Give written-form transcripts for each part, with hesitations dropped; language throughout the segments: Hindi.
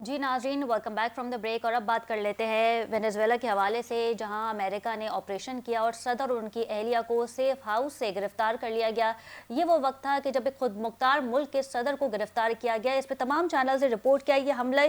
जी नाज़रीन, welcome back from the break. और अब बात कर लेते हैं वेनेजुएला के हवाले से, जहां अमेरिका ने ऑपरेशन किया और सदर और उनकी अहलिया को सेफ हाउस से गिरफ्तार कर लिया गया। ये वो वक्त था कि जब एक खुद मुख्तार मुल्क के सदर को गिरफ्तार किया गया। इस पर तमाम चैनल से रिपोर्ट किया।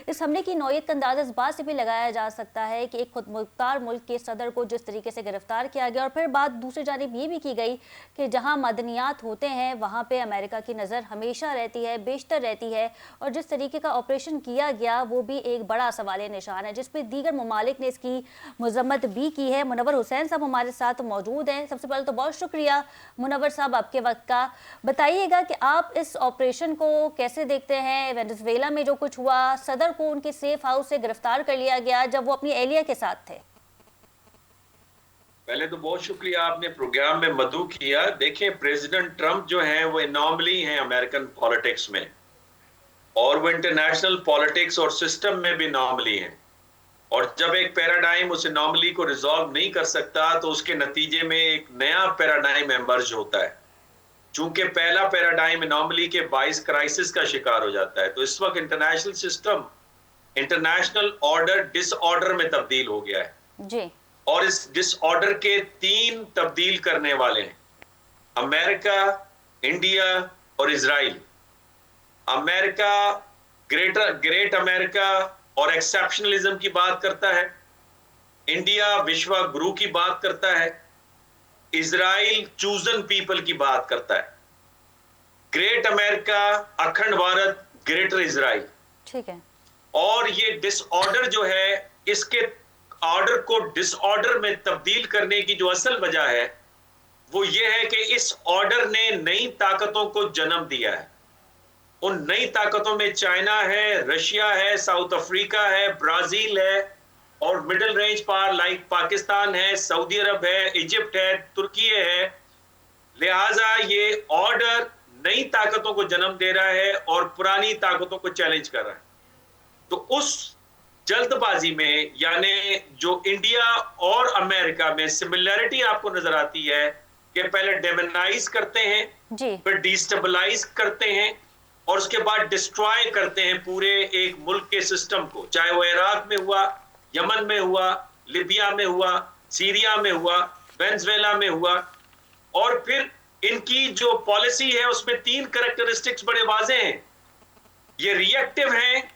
इस हमले की नौयत का अंदाज़ा इस बात से भी लगाया जा सकता है कि एक खुद मुख्तार मुल्क के सदर को जिस तरीके से गिरफ्तार किया गया, और फिर बात दूसरी जानिब ये भी की गई कि जहाँ मदनियात होते हैं वहाँ पर अमेरिका की नज़र हमेशा रहती है, बेशतर रहती है। और जिस तरीके का ऑपरेशन किया गया वो भी एक बड़ा सवाल निशान है, जिसपे दीगर ममालिक ने इसकी मजम्मत भी की है। मुनव्वर हुसैन साहब हमारे साथ मौजूद हैं। सबसे पहले तो बहुत शुक्रिया मुनव्वर साहब आपके वक्त का। बताइएगा कि आप इस ऑपरेशन को कैसे देखते हैं। वेनेजुएला में जो कुछ हुआ, सदर को उनके सेफ हाउस से गिरफ्तार कर लिया गया जब वो अपनी एहलिया के साथ थे। पहले तो बहुत शुक्रिया, आपने प्रोग्राम में मदऊ किया। देखें, प्रेसिडेंट ट्रंप जो है वो एनॉमली हैं अमेरिकन पॉलिटिक्स में, और वो इंटरनेशनल पॉलिटिक्स और सिस्टम में भी नॉर्मली हैं। और जब एक पैराडाइम उस नॉर्मली को रिजॉल्व नहीं कर सकता तो उसके नतीजे में एक नया पैराडाइम इमर्ज होता है। चूंकि पहला पैराडाइम नॉर्मली के बाइस क्राइसिस का शिकार हो जाता है, तो इस वक्त international system international order disorder में तब्दील हो गया है जी। और इस डिसऑर्डर के तीन तब्दील करने वाले हैं: अमेरिका, इंडिया और इजराइल। अमेरिका ग्रेट अमेरिका और एक्सेप्शनलिज्म की बात करता है, इंडिया विश्व गुरु की बात करता है, इजराइल चूजन पीपल की बात करता है। ग्रेट अमेरिका, अखंड भारत, ग्रेटर इजराइल। ठीक है। और ये डिसऑर्डर जो है, इसके ऑर्डर को डिसऑर्डर में तब्दील करने की जो असल वजह है वो ये है कि इस ऑर्डर ने नई ताकतों को जन्म दिया है। उन नई ताकतों में चाइना है, रशिया है, साउथ अफ्रीका है, ब्राजील है, और middle range power like Pakistan है, सऊदी अरब है, इजिप्ट है, तुर्की है। लिहाजा ये ऑर्डर नई ताकतों को जन्म दे रहा है और पुरानी ताकतों को चैलेंज कर रहा है। तो उस जल्दबाजी में, यानी जो इंडिया और अमेरिका में सिमिलैरिटी आपको नजर आती है कि पहले डेमोनाइज करते हैं जी। फिर डिस्टेबलाइज करते हैं और उसके बाद डिस्ट्रॉय करते हैं पूरे एक मुल्क के सिस्टम को, चाहे वो इराक में हुआ, यमन में हुआ, लिबिया में हुआ, सीरिया में हुआ, वेनेजुएला में हुआ। और फिर इनकी जो पॉलिसी है उसमें तीन कैरेक्टरिस्टिक्स बड़े वाज़ेह हैं: ये रिएक्टिव हैं,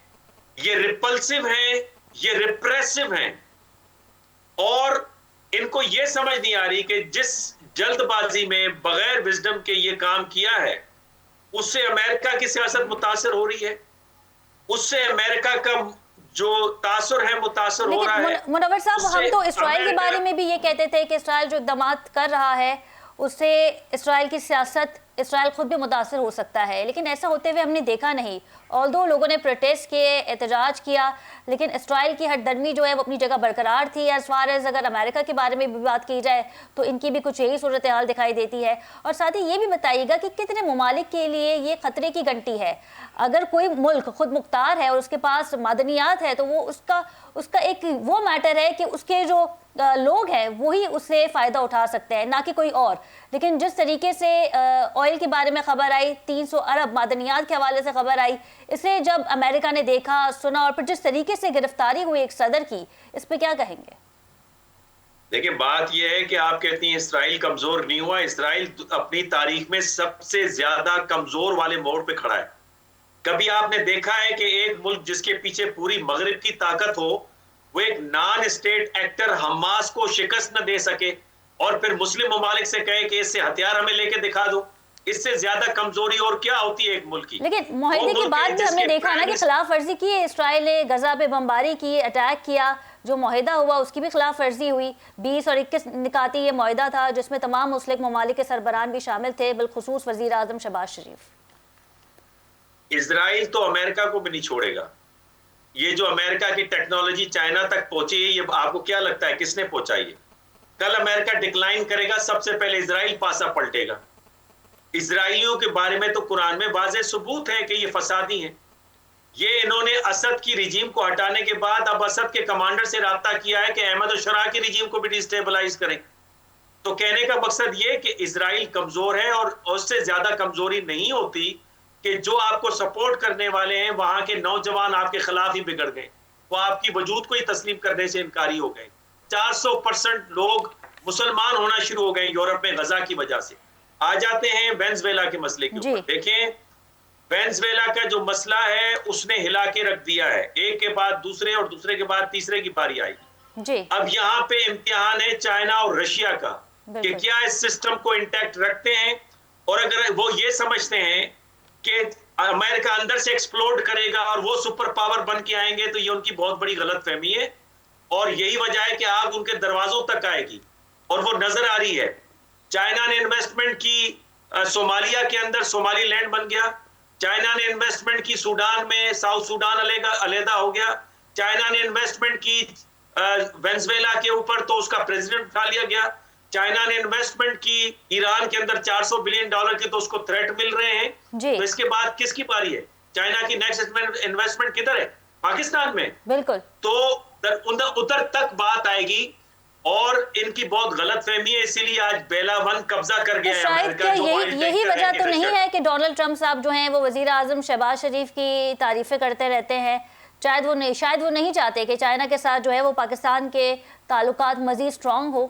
ये रिपल्सिव हैं, ये रिप्रेसिव हैं। और इनको ये समझ नहीं आ रही कि जिस जल्दबाजी में बगैर विजडम के ये काम किया है उससे अमेरिका की सियासत मुतासर हो रही है, उससे अमेरिका का जो तासुर है मुतासर हो रहा है। मुनव्वर साहब, हम तो इसराइल के बारे में भी ये कहते थे कि इसराइल जो इक़दाम कर रहा है उससे इसराइल की सियासत, इसराइल खुद भी मुतासर हो सकता है, लेकिन ऐसा होते हुए हमने देखा नहीं। ऑल्दो लोगों ने प्रोटेस्ट किए, एहतजाज किया, लेकिन इसराइल की हटदर्मी जो है वो अपनी जगह बरकरार थी। एज फार एज अगर अमेरिका के बारे में भी बात की जाए तो इनकी भी कुछ यही सूरत हाल दिखाई देती है। और साथ ही ये भी बताइएगा कि कितने ममालिक के लिए ये खतरे की घंटी है। अगर कोई मुल्क खुद मुख्तार है और उसके पास मादनियात है तो वो उसका एक वो मैटर है कि उसके जो लोग हैं वही उससे फ़ायदा उठा सकते हैं, ना कि कोई और। लेकिन जिस तरीके से ऑयल के बारे में खबर आई, 300 अरब मादनियात के हवाले से खबर आई, इसे जब अमेरिका ने देखा, सुना, और फिर जिस तरीके से गिरफ्तारी हुई एक सदर की, इस पे क्या कहेंगे? देखिए, बात यह है कि आप कहती हैं इसराइल कमजोर नहीं हुआ। इसराइल अपनी तारीख में सबसे ज्यादा कमजोर वाले मोड़ पे खड़ा है। कभी आपने देखा है कि एक मुल्क जिसके पीछे पूरी मगरिब की ताकत हो, वो एक नॉन स्टेट एक्टर हमास को शिकस्त न दे सके और फिर मुस्लिम ममालिक से कहे कि इससे हथियार हमें लेके दिखा दो? इससे ज्यादा कमजोरी और क्या होती है एक मुल्क की? लेकिन मुआहदे के बाद भी हमने देखा ना कि खिलाफ वर्जी की है। इसराइल ने गजा पे बमबारी की, अटैक किया, जो मुआहदा हुआ उसकी भी खिलाफ वर्जी हुई। 20 और 21 निकाती ये मुआहदा था जिसमें तमाम मुस्लिम ममालिक के सरबराहान भी शामिल थे, बिलखुसूस वजीर आजम शहबाज शरीफ। इजराइल तो अमेरिका को भी नहीं छोड़ेगा। ये जो अमेरिका की टेक्नोलॉजी चाइना तक पहुंची है, ये आपको क्या लगता है किसने पहुंचाई है? कल अमेरिका डिक्लाइन करेगा, सबसे पहले इजराइल पासा पलटेगा। इजराइलियों के बारे में तो कुरान में वाज़ेह सबूत है कि ये फसादी हैं। ये इन्होंने असद की रिजीम को हटाने के बाद अब असद के कमांडर से राब्ता किया है कि अहमद और शरा की रिजीम को भी डिस्टेबलाइज करें। तो कहने का मकसद ये कि इजराइल कमजोर है और उससे ज्यादा कमजोरी नहीं होती कि जो आपको सपोर्ट करने वाले हैं वहां के नौजवान आपके खिलाफ ही बिगड़ गए, वो आपकी वजूद को ही तस्लीम करने से इनकारी हो गए। 400% लोग मुसलमान होना शुरू हो गए यूरोप में गजा की वजह से। आ जाते हैं वेनेजुएला के मसले के ऊपर। देखें, वेनेजुएला का जो मसला है उसने हिला के रख दिया है, एक के बाद दूसरे और दूसरे के बाद तीसरे की बारी आएगी जी। अब यहाँ पे इम्तिहान है चाइना और रशिया का कि क्या इस सिस्टम को इंटैक्ट रखते हैं, और अगर वो ये समझते हैं कि अमेरिका अंदर से एक्सप्लोड करेगा और वो सुपर पावर बन के आएंगे, तो ये उनकी बहुत बड़ी गलतफहमी है और यही वजह है कि आग उनके दरवाजों तक आएगी और वो नजर आ रही है। चाइना ने इन्वेस्टमेंट की सोमालिया के अंदर, सोमाली लैंड बन गया। चाइना ने इन्वेस्टमेंट की सूडान में, साउथ सूडान अलहदा हो गया। चाइना ने इन्वेस्टमेंट की वेनेजुएला के ऊपर, तो उसका प्रेसिडेंट उठा लिया गया। चाइना ने इन्वेस्टमेंट की ईरान के अंदर $400 बिलियन की, तो उसको थ्रेट मिल रहे हैं। तो इसके बाद किसकी बारी है? चाइना की नेक्स्ट इन्वेस्टमेंट किधर है? पाकिस्तान में। बिल्कुल। तो उधर तक बात आएगी और इनकी बहुत गलतफहमी है, इसीलिए आज बेला वन कब्जा कर गया है अमेरिका। यही वजह तो नहीं है कि डोनाल्ड ट्रंप साहब जो हैं वो वजीर आजम शहबाज शरीफ की तारीफें करते रहते हैं? शायद वो नहीं चाहते कि चाइना के साथ जो है वो पाकिस्तान के ताल्लुकात मजीद स्ट्रांग हो।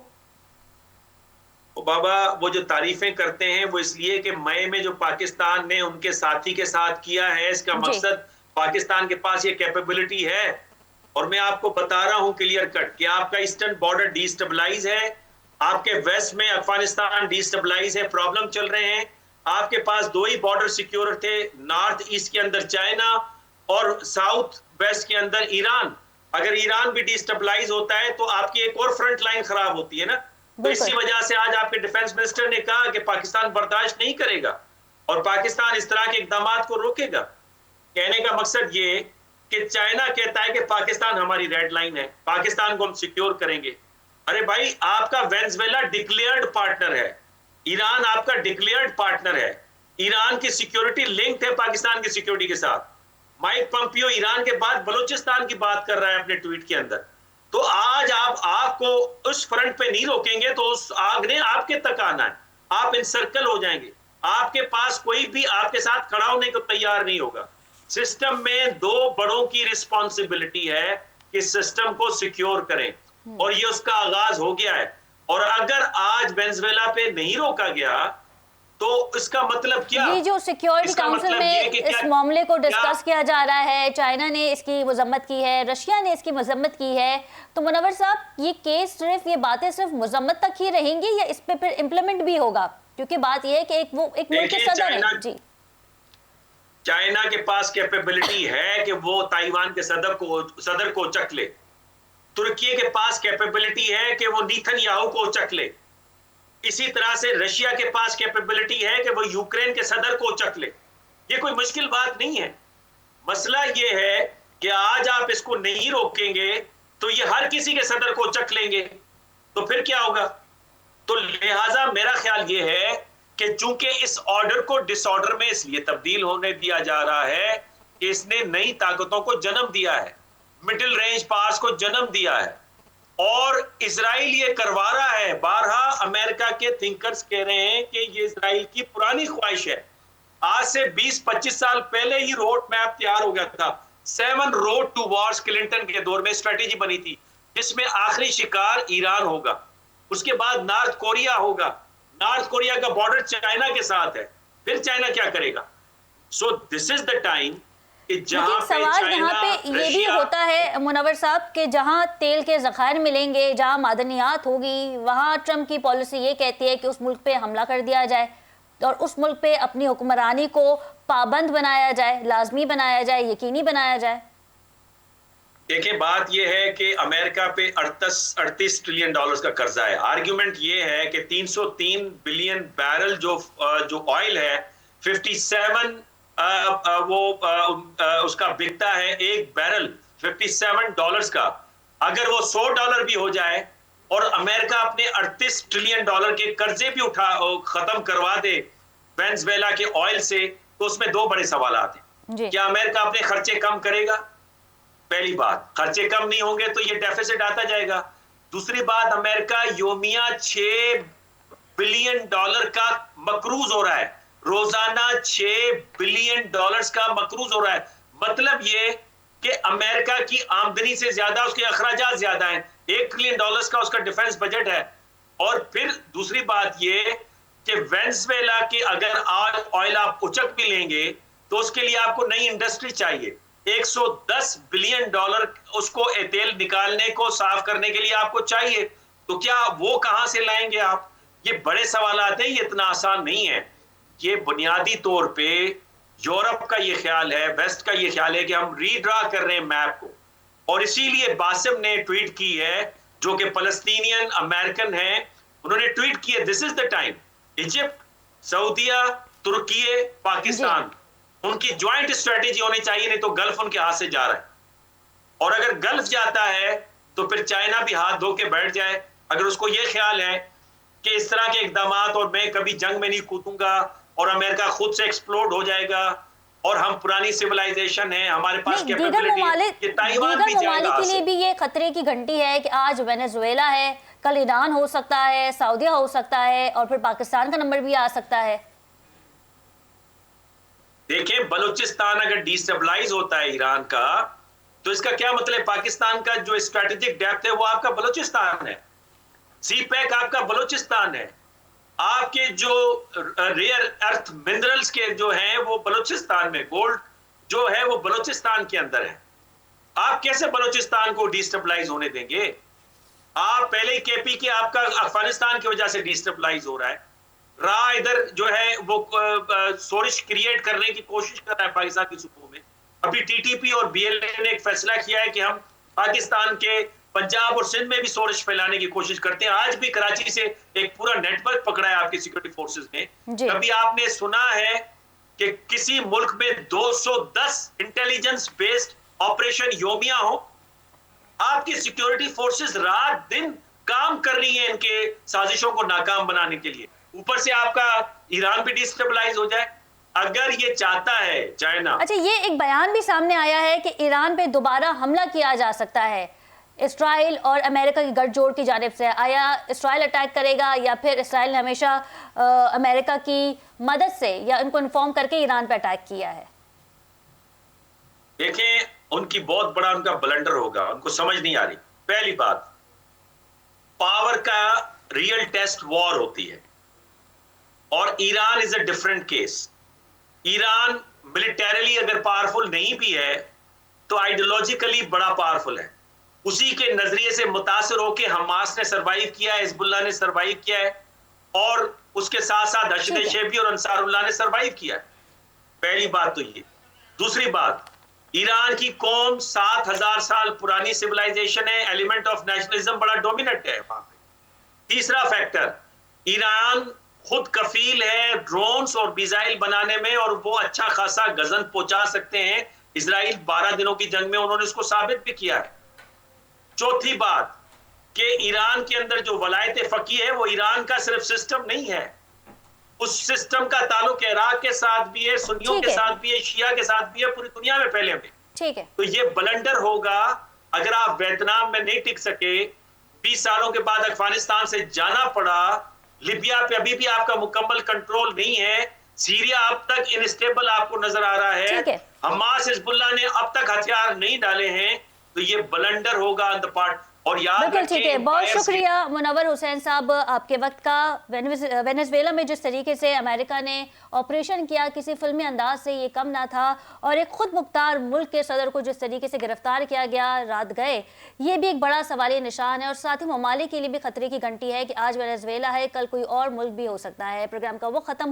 बाबा, वो जो तारीफें करते हैं वो इसलिए कि मई में जो पाकिस्तान ने उनके साथी के साथ किया है, इसका मकसद पाकिस्तान के पास ये कैपेबिलिटी है। और मैं आपको बता रहा हूं क्लियर कट कि आपका ईस्टर्न बॉर्डर डिस्टेबलाइज है, आपके वेस्ट में अफगानिस्तान डिस्टेबलाइज है, प्रॉब्लम चल रहे हैं। आपके पास दो ही बॉर्डर सिक्योर थे, नॉर्थ ईस्ट के अंदर चाइना और साउथ वेस्ट के अंदर ईरान। अगर ईरान भी डिस्टेबलाइज होता है तो आपकी एक और फ्रंट लाइन खराब होती है ना। तो इसी वजह से आज आपके डिफेंस मिनिस्टर ने कहा कि पाकिस्तान बर्दाश्त नहीं करेगा और पाकिस्तान इस तरह के इकदाम को रोकेगा। कहने का मकसद ये कि चाइना कहता है कि पाकिस्तान हमारी रेड लाइन है, पाकिस्तान को हम सिक्योर करेंगे। अरे भाई, आपका वेनेजुएला डिक्लेयर्ड पार्टनर है, ईरान आपका डिक्लेयर्ड पार्टनर है, ईरान की सिक्योरिटी लिंक्ड है पाकिस्तान की सिक्योरिटी के साथ। माइक पंपियो ईरान के बाद बलूचिस्तान की बात कर रहा है अपने ट्वीट के अंदर। तो आज आप आग को उस फ्रंट पे नहीं रोकेंगे तो उस आग ने आपके तक आना है, आप इनसर्कल हो जाएंगे। आपके पास कोई भी आपके साथ खड़ा होने को तैयार नहीं होगा। सिस्टम में दो बड़ों की रिस्पॉन्सिबिलिटी है कि सिस्टम को सिक्योर करें और ये उसका आगाज हो गया है। और अगर आज वेनेजुएला पे नहीं रोका गया तो इसका मतलब क्या? ये जो सिक्योरिटी काउंसिल में इस मामले को डिस्कस किया जा रहा है, चाइना ने इसकी मजम्मत की है, रशिया ने इसकी मजम्मत की है, तो मुनव्वर साहब, ये केस सिर्फ, ये बातें सिर्फ मजम्मत तक ही रहेंगी या इस पे फिर इम्प्लीमेंट भी होगा? क्योंकि बात यह है कि एक मुल्क के सदर हैं जी। चाइना के पास कैपेबिलिटी है कि वो ताइवान के सदर को चक ले। तुर्की के पास कैपेबिलिटी है कि वो नेतन्याहू को चक ले। इसी तरह से रशिया के पास कैपेबिलिटी है कि वो यूक्रेन के सदर को चक ले। ये कोई मुश्किल बात नहीं है। मसला ये है कि आज आप इसको नहीं रोकेंगे तो ये हर किसी के सदर को चक लेंगे, तो फिर क्या होगा? तो लिहाजा मेरा ख्याल ये है कि चूंकि इस ऑर्डर को डिसऑर्डर में इसलिए तब्दील होने दिया जा रहा है कि इसने नई ताकतों को जन्म दिया है, मिडिल रेंज पावर्स को जन्म दिया है और इजराइल ये करवा रहा है। बारहा अमेरिका के थिंकर्स कह रहे हैं कि ये इजराइल की पुरानी ख्वाहिश है। आज से 20-25 साल पहले ही रोड मैप तैयार हो गया था। 7 रोड टू वॉर्स क्लिंटन के दौर में स्ट्रेटेजी बनी थी, जिसमें आखिरी शिकार ईरान होगा, उसके बाद नॉर्थ कोरिया होगा। नॉर्थ कोरिया का बॉर्डर चाइना के साथ है, फिर चाइना क्या करेगा? So this is the time. सवाल यहाँ पे ये भी होता है मुनव्वर साहब कि जहाँ तेल के ज़खायर मिलेंगे, जहाँ मादनियात होगी, वहाँ ट्रंप की पॉलिसी ये कहती है कि उस मुल्क पे हमला कर दिया जाए और उस मुल्क पे अपनी हुक्मरानी को पाबंद बनाया जाए, लाजमी बनाया जाए, यकीनी बनाया जाए। देखिए, बात ये है कि अमेरिका पे 38 ट्रिलियन डॉलर्स का कर्जा है। आर्ग्यूमेंट ये है कि 303 बिलियन बैरल जो ऑयल है, 57 उसका बिकता है एक बैरल $57 का। अगर वो $100 भी हो जाए और अमेरिका अपने 38 ट्रिलियन डॉलर के कर्जे भी खत्म करवा दे वेनेजुएला के ऑयल से, तो उसमें दो बड़े सवाल आते हैं। क्या अमेरिका अपने खर्चे कम करेगा? पहली बात, खर्चे कम नहीं होंगे तो ये डेफिसिट आता जाएगा। दूसरी बात, अमेरिका योमिया $6 बिलियन का मकरूज हो रहा है, रोजाना $6 बिलियन का मकरूज हो रहा है। मतलब ये कि अमेरिका की आमदनी से ज्यादा उसके अखराजात ज्यादा हैं। $1 ट्रिलियन का उसका डिफेंस बजट है। और फिर दूसरी बात ये कि वेनेजुएला की अगर ऑयल आप उचक भी लेंगे तो उसके लिए आपको नई इंडस्ट्री चाहिए। $110 बिलियन उसको तेल निकालने को, साफ करने के लिए आपको चाहिए। तो क्या वो कहां से लाएंगे आप? ये बड़े सवालात हैं, ये इतना आसान नहीं है। ये बुनियादी तौर पे यूरोप का ये ख्याल है, वेस्ट का ये ख्याल है कि हम रीड्रा कर रहे हैं मैप को, और इसीलिए बासिम ने ट्वीट की है, जो कि फलस्तीनियन अमेरिकन है। उन्होंने ट्वीट किया, this is the time. Egypt, सऊदिया, तुर्की, पाकिस्तान, उनकी ज्वाइंट स्ट्रेटेजी होनी चाहिए, नहीं तो गल्फ उनके हाथ से जा रहा है। और अगर गल्फ जाता है तो फिर चाइना भी हाथ धो के बैठ जाए। अगर उसको ये ख्याल है कि इस तरह के इकदामात और मैं कभी जंग में नहीं कूदूंगा और अमेरिका खुद से एक्सप्लोड हो जाएगा और हम पुरानी सिविलाइजेशन है, हमारे पास कैपेबिलिटी है, ये ताइवान भी जाएगा के लिए भी ये खतरे की घंटी है कि आज वेनेजुएला है, कल ईरान हो सकता है, सऊदीया हो सकता है, और फिर पाकिस्तान का नंबर भी आ सकता है। देखिए, बलूचिस्तान अगर डिस्टेबलाइज होता है ईरान का, तो इसका क्या मतलब? पाकिस्तान का जो स्ट्रेटेजिक डेप्थ है वो आपका बलूचिस्तान है, सी पैक आपका बलूचिस्तान है, आपके जो रेयर अर्थ मिनरल्स के जो हैं वो बलूचिस्तान में, गोल्ड जो है वो बलूचिस्तान के अंदर है। आप कैसे बलूचिस्तान को डिस्टेबलाइज होने देंगे? आप पहले ही केपी के आपका अफगानिस्तान की वजह से डिस्टेबलाइज हो रहा है। रहा इधर जो है वो सोरिश क्रिएट करने की कोशिश कर रहा है पाकिस्तान की सूबों में। अभी टीटीपी और बीएलए ने एक फैसला किया है कि हम पाकिस्तान के पंजाब और सिंध में भी सोरिश फैलाने की कोशिश करते हैं। आज भी कराची से एक पूरा नेटवर्क पकड़ा है आपकी सिक्योरिटी फोर्सेस ने। कभी आपने सुना है कि किसी मुल्क में 210 इंटेलिजेंस बेस्ड ऑपरेशन योमिया हो? आपकी सिक्योरिटी फोर्सेस रात दिन काम कर रही है इनके साजिशों को नाकाम बनाने के लिए। ऊपर से आपका ईरान भी डिस्टेबलाइज हो जाए, अगर ये चाहता है चाइना। अच्छा, ये एक बयान भी सामने आया है कि ईरान पे दोबारा हमला किया जा सकता है इसराइल और अमेरिका की गठजोड़ की जानिब से। आया इसराइल अटैक करेगा या फिर इसराइल ने हमेशा अमेरिका की मदद से या उनको इन्फॉर्म करके ईरान पे अटैक किया है? देखें, उनकी बहुत बड़ा उनका ब्लंडर होगा, उनको समझ नहीं आ रही। पहली बात, पावर का रियल टेस्ट वॉर होती है और Iran is a different case. Iran militarily अगर पावरफुल नहीं भी है तो आइडियोलॉजिकली बड़ा पावरफुल है। उसी के नजरिए से मुतासिर होकर हमास ने सरवाइव किया है, हिजबुल्लाह ने सरवाइव किया है, और उसके साथ साथ हशद शैबी और अंसारुल्लाह ने सरवाइव किया है। पहली बात तो ये। दूसरी बात, ईरान की कौम 7000 साल पुरानी सिविलाइजेशन है, एलिमेंट ऑफ नेशनलिज्म बड़ा डोमिनेंट है वहां पे। तीसरा फैक्टर, ईरान खुद कफील है ड्रोन्स और मिसाइल बनाने में, और वो अच्छा खासा गजन पहुंचा सकते हैं। इजराइल 12 दिनों की जंग में उन्होंने उसको साबित भी किया है। चौथी बात कि ईरान के अंदर जो वलायत फकी है वो ईरान का सिर्फ सिस्टम नहीं है, उस सिस्टम का ताल्लुक इराक के साथ भी है, सुन्नियों के साथ भी है, शिया के साथ भी है, पूरी दुनिया में फैले हुए। ठीक है। तो ये ब्लंडर होगा अगर आप वियतनाम में नहीं टिक सके, 20 सालों के बाद अफगानिस्तान से जाना पड़ा, लिबिया पे अभी भी आपका मुकम्मल कंट्रोल नहीं है, सीरिया अब तक इनस्टेबल आपको नजर आ रहा है, हमास हिजबुल्लाह ने अब तक हथियार नहीं डाले हैं, तो ये ब्लंडर होगा ऑन द पार्ट। और बिल्कुल ठीक है, बहुत शुक्रिया मुनव्वर हुसैन साहब आपके वक्त का। वेनेजुएला में जिस तरीके से अमेरिका ने ऑपरेशन किया, किसी फिल्मी अंदाज से ये कम ना था, और एक खुद मुख्तार मुल्क के सदर को जिस तरीके से गिरफ्तार किया गया रात गए, ये भी एक बड़ा सवालिया निशान है, और साथ ही ममालिक के लिए भी खतरे की घंटी है कि आज वेनेजुएला है, कल कोई और मुल्क भी हो सकता है। प्रोग्राम का वो खत्म